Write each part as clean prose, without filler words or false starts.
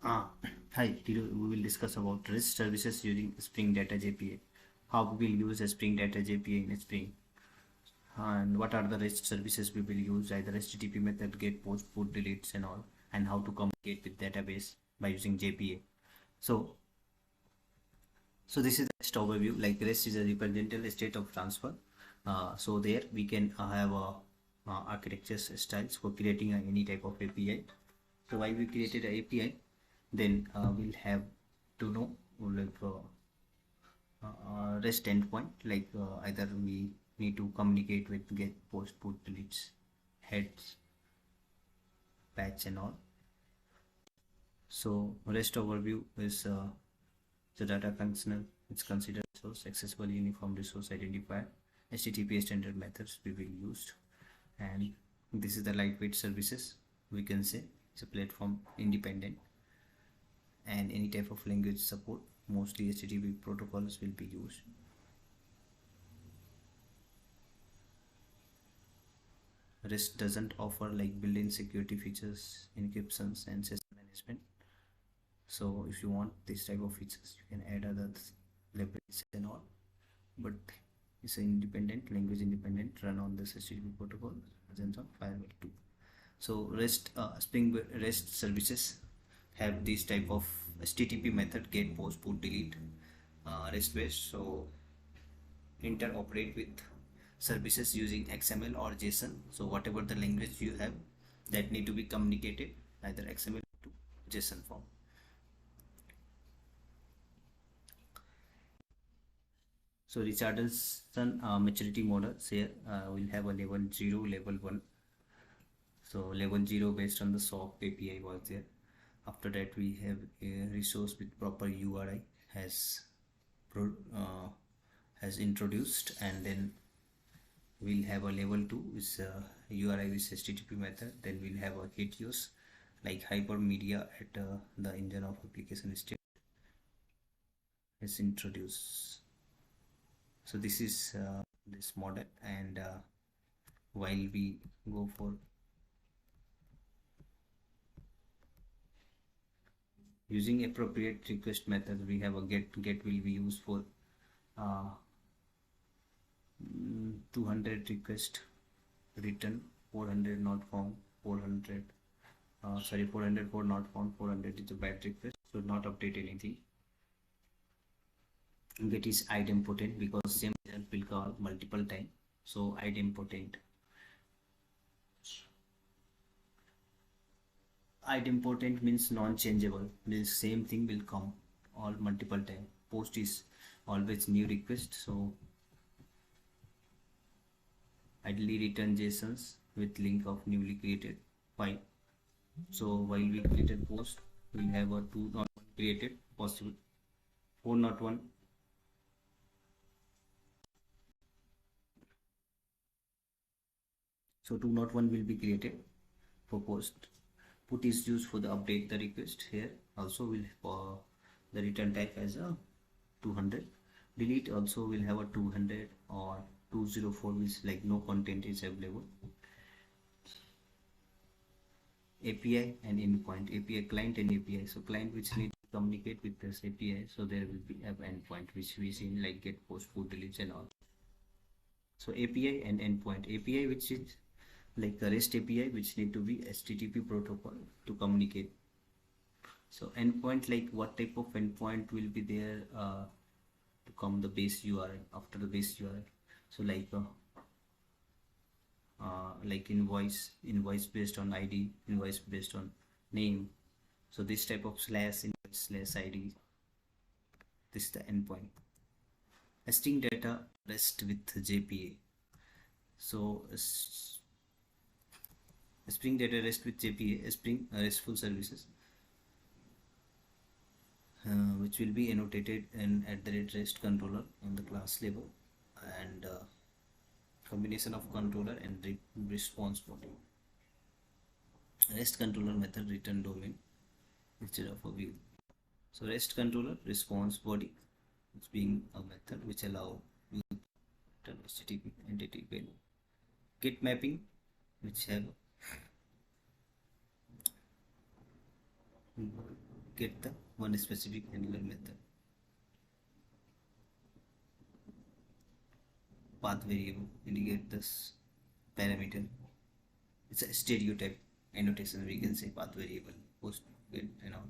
Ah, Hi, today we will discuss about REST services using Spring Data JPA. How we will use a Spring Data JPA in Spring, and what are the REST services we will use, either HTTP method, get, post, put, deletes, and all, and how to communicate with database by using JPA. So, so this is the REST overview. Like REST is a representative state of transfer. So there we can have a architecture styles for creating any type of API. So while we created an API, then we'll have to know like REST endpoint, like either we need to communicate with get, post, put, deletes, heads, patch, and all. So REST overview is the data functional. It's considered source accessible uniform resource identifier. HTTP standard methods we will use, and this is the lightweight services. We can say it's a platform independent, and any type of language support. Mostly HTTP protocols will be used. REST doesn't offer like built-in security features, encryptions, and session management. So if you want this type of features, you can add other libraries and all. But it's independent, language independent, run on this HTTP protocol, versions on Firewall 2. So Spring REST services have this type of HTTP method, get, post, put, delete, REST based. So interoperate with services using XML or JSON. So whatever the language you have, that need to be communicated either XML to JSON form. So Richardson maturity models here will have a level 0, level 1. So level 0 based on the SOAP API was there. After that we have a resource with proper URI has introduced, and then we'll have a level 2 is URI with HTTP method. Then we'll have a hit use like hypermedia at the engine of application state is introduced. So this is this model, and while we go for using appropriate request method, we have a get will be used for uh, 200 request return, 400 not found, 400 400 for not found, 400 is a bad request, so not update anything. Get is idempotent because same result will call multiple time, so idempotent. Idempotent means non-changeable, means same thing will come all multiple time. Post is always new request, so idly return JSONs with link of newly created file. So while we created post, we'll have a 2.1 created possible 4.1. So 2.1 will be created for post. Put is used for the update the request. Here also will the return type as a 200. Delete also will have a 200 or 204, which like no content is available. API and endpoint, API client and API. So client which need to communicate with this API, so there will be an endpoint which we see like get, post, put, delete, and all. So API and endpoint. API which is like a REST API which need to be HTTP protocol to communicate. So endpoint, like what type of endpoint will be there to come the base URL after the base URL. So like invoice based on ID, invoice based on name. So this type of slash invoice slash ID, this is the endpoint. String data REST with JPA. So Spring data REST with JPA, Spring RESTful services, which will be annotated in @REST controller on the class level, and combination of controller and response body. REST controller method return domain instead of a view. So REST controller response body, it's being a method which allow you to return HTTP entity value. Git mapping, which have get the one specific handler method. Path variable indicate this parameter. It's a stereotype annotation, we can say path variable post get and all.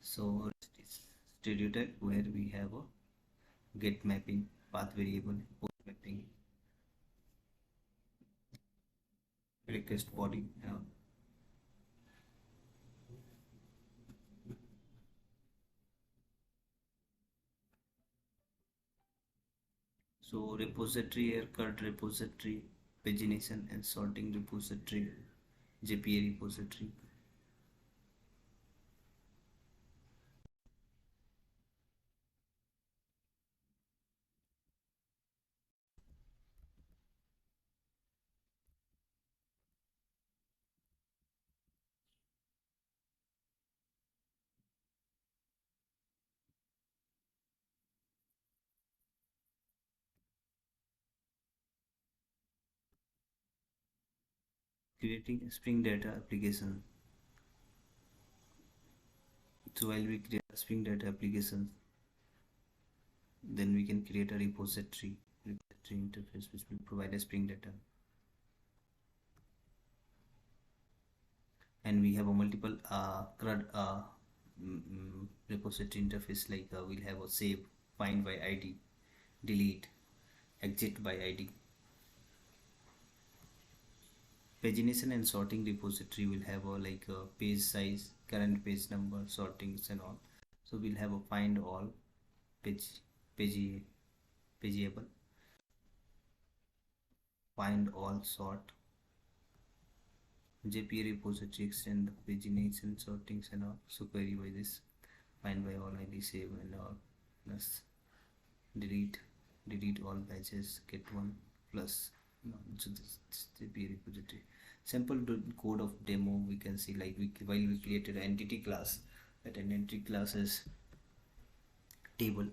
So it's stereotype where we have a get mapping, path variable, post mapping, request body and all. So repository, haircut repository, pagination and sorting repository, JPA repository. Creating a Spring Data application. So while we create a Spring Data application, then we can create a repository interface which will provide a Spring Data. And we have a multiple CRUD repository interface, like we'll have a save, find by ID, delete, exit by ID. Pagination and sorting repository will have a like a page size, current page number, sortings and all. So we'll have a find all, pageable, find all, sort, JPA repository extend the pagination, sortings and all. So query by this, find by all ID, save and all, plus delete all batches, get one, plus no, so this JPA repository. Sample code of demo we can see, like while we created an entity class, that an entity class is table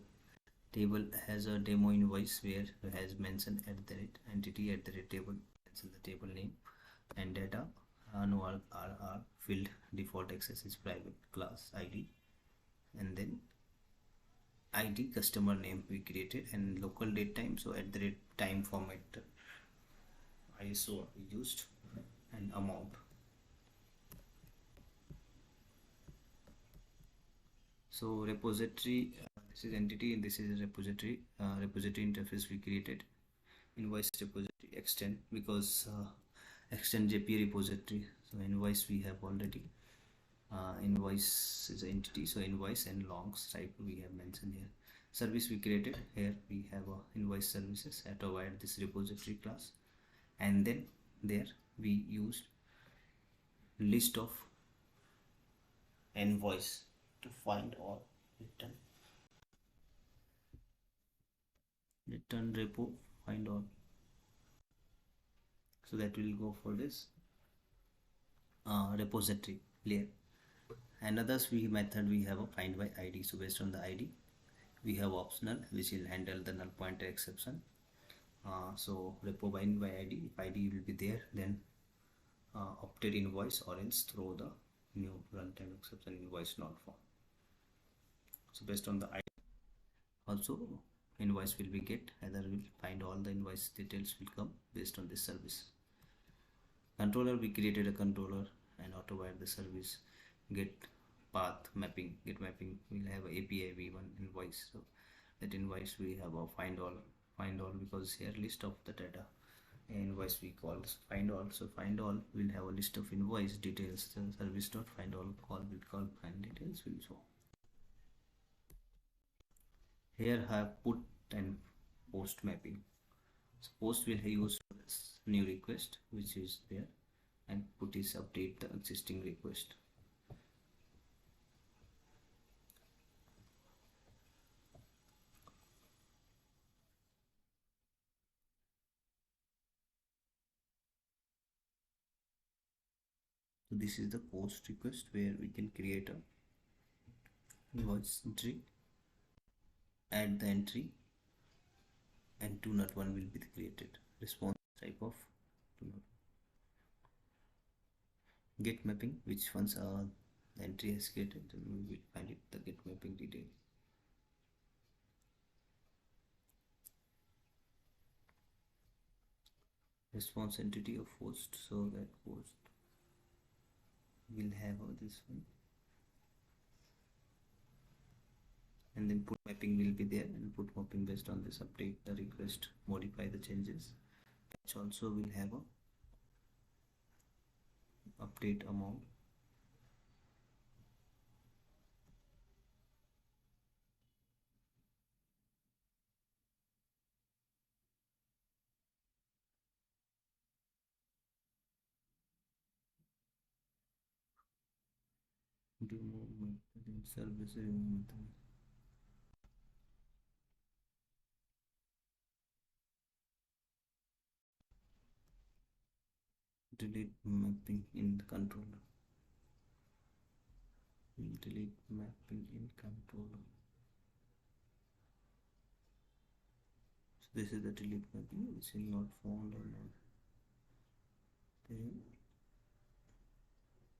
has a demo invoice where it has mentioned at the rate entity at the rate table, mention the table name and data. No are field, default access is private, class ID, and then ID customer name we created, and local date time, so at the rate time format ISO we used, and amount. So repository, this is entity and this is repository. Repository interface we created, invoice repository extend, because extend JPA repository. So invoice we have already, invoice is an entity, so invoice and longs type we have mentioned here. Service we created, here we have invoice services at this repository class, and then there we used list of invoice to find all, return repo, find all. So that will go for this repository layer. And others method we have a find by ID. So based on the ID we have optional which will handle the null pointer exception. So repo bind by ID, if ID will be there, then opted invoice, or else throw the new runtime exception invoice not found. So based on the ID also invoice will be get, either will find all the invoice details will come based on this service. Controller, we created a controller and auto-wire the service. Get path mapping, get mapping will have a API v1 invoice, so that invoice we have a find all because here list of the data invoice we call find all. So find all will have a list of invoice details, the service dot find all call will call find details will show. Here have put and post mapping. So post will use this new request which is there, and put is update the existing request. So this is the post request where we can create a invoice entry, add the entry, and 201 will be created. Response type of 201. Get mapping, which ones are the entry has created, then we will find it the get mapping detail. Response entity of host, so that host will have this one, and then put mapping will be there, and put mapping based on this update the request, modify the changes. Patch also will have a update amount. Remove method in service, remove method. Delete mapping in the controller. Delete mapping in controller. So this is the delete mapping which is not found or not. Then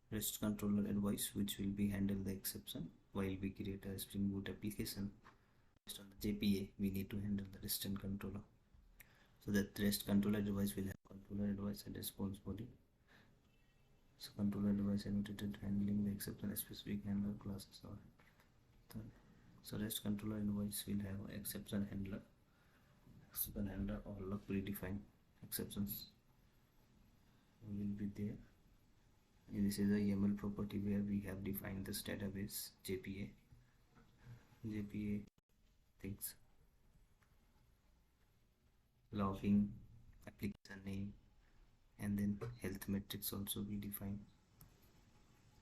REST controller advice, which will be handle the exception while we create a Spring Boot application. Based on the JPA, we need to handle the REST and controller. So that REST controller device will have controller advice and response body. So controller device annotated handling the exception specific handler classes or so REST controller device will have exception handler or lock predefined exceptions will be there. And this is a YAML property where we have defined this database JPA things, logging, application name, and then health metrics also we define.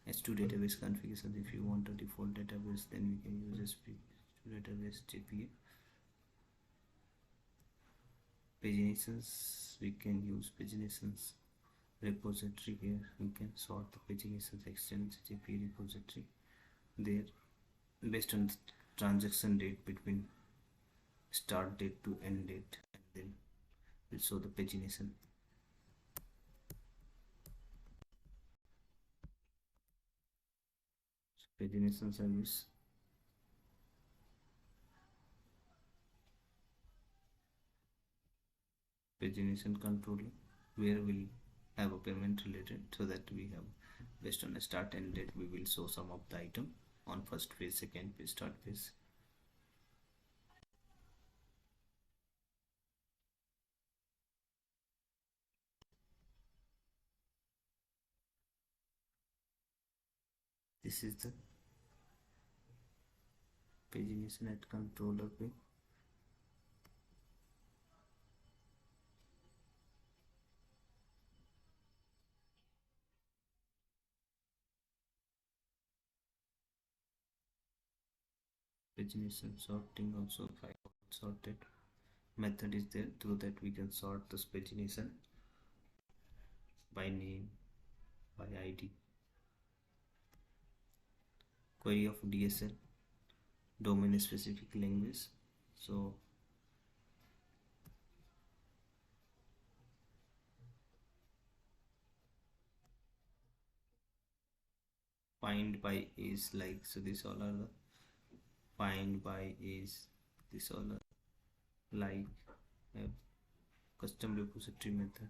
S2 database configuration, if you want a default database, then we can use S2 database JPA. Paginations, we can use paginations repository. Here we can sort the paginations extend JPA repository there based on the transaction date between start date to end date, and then we'll show the pagination. So pagination service, pagination controller, where we'll have a payment related, so that we have based on a start end date we will show some of the item on first page, second page, third page. This is the pagination at controller page. Pagination sorting also, file sorted method is there, through that we can sort this pagination by name, by ID. Query of DSL, domain specific language. So find by is like, so this all are the find by is, this all are like custom repository method.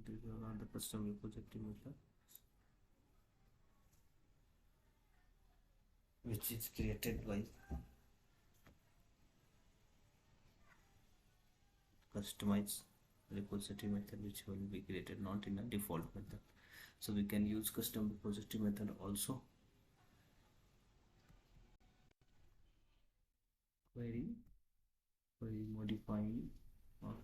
These all are the custom repository method which is created by customized repository method, which will be created not in a default method. So we can use custom repository method also. Query modifying or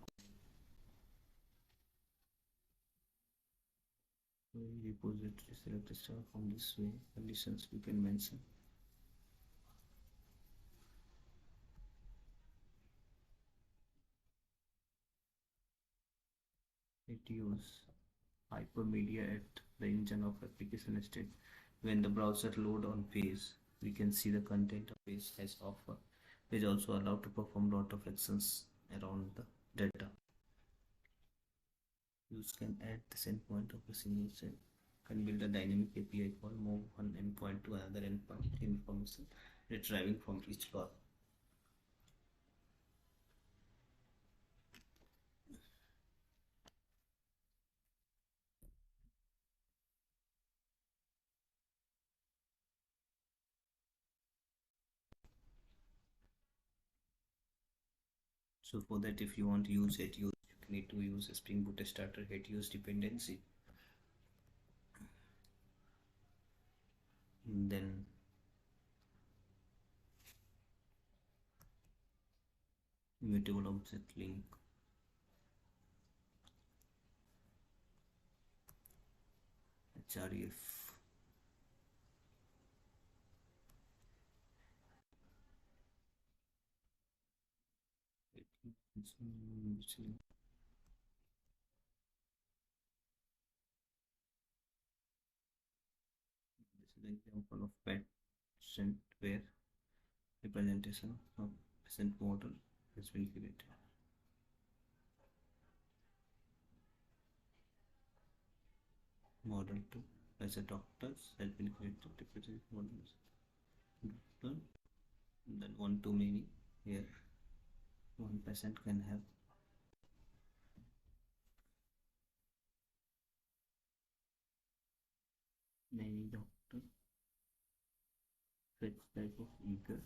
query repository, select a star from this way, conditions we can mention. It use hypermedia at the engine of application state. When the browser load on page, we can see the content of page has offer. Page also allowed to perform lot of actions around the data. Use can add this endpoint of a single cell. can build a dynamic API call, move one endpoint to another endpoint, information retrieving from each call. So for that, if you want to use it, you need to use a Spring Boot starter get use dependency. And then immutable object link. href. This is an example of patient where representation of patient model has been created. Model 2 as a doctors has been created represent models. Doctor, and then one to many. Here one patient can have many doctor. Fetch type of eager.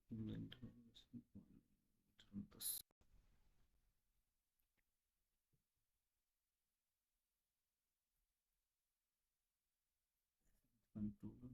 And controller.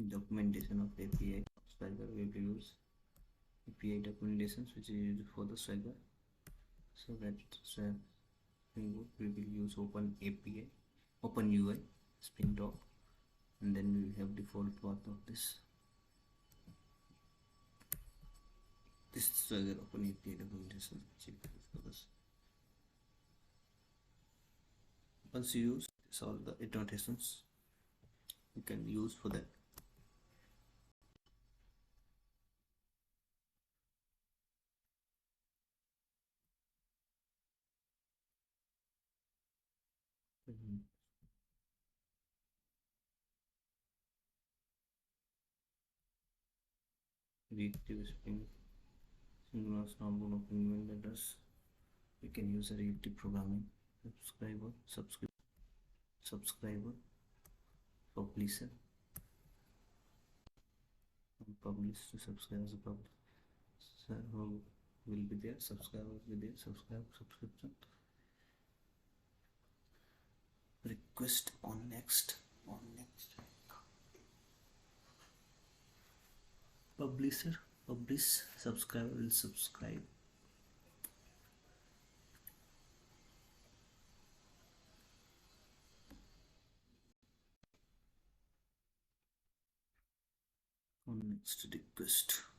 Documentation of API Swagger we will use API documentations which is used for the Swagger. So that we will use Open API, Open UI, Spring Top, and then we will have default path of this Swagger Open API documentation which is for this. Once you use this, all the annotations you can use for that. Reactive Spring synchronous normal open email address. We can use a reactive programming. Subscriber, publisher, publish to subscribe as a publisher will be there, subscriber will be there, subscription, request on next, publisher, publish, subscriber will subscribe. On next request.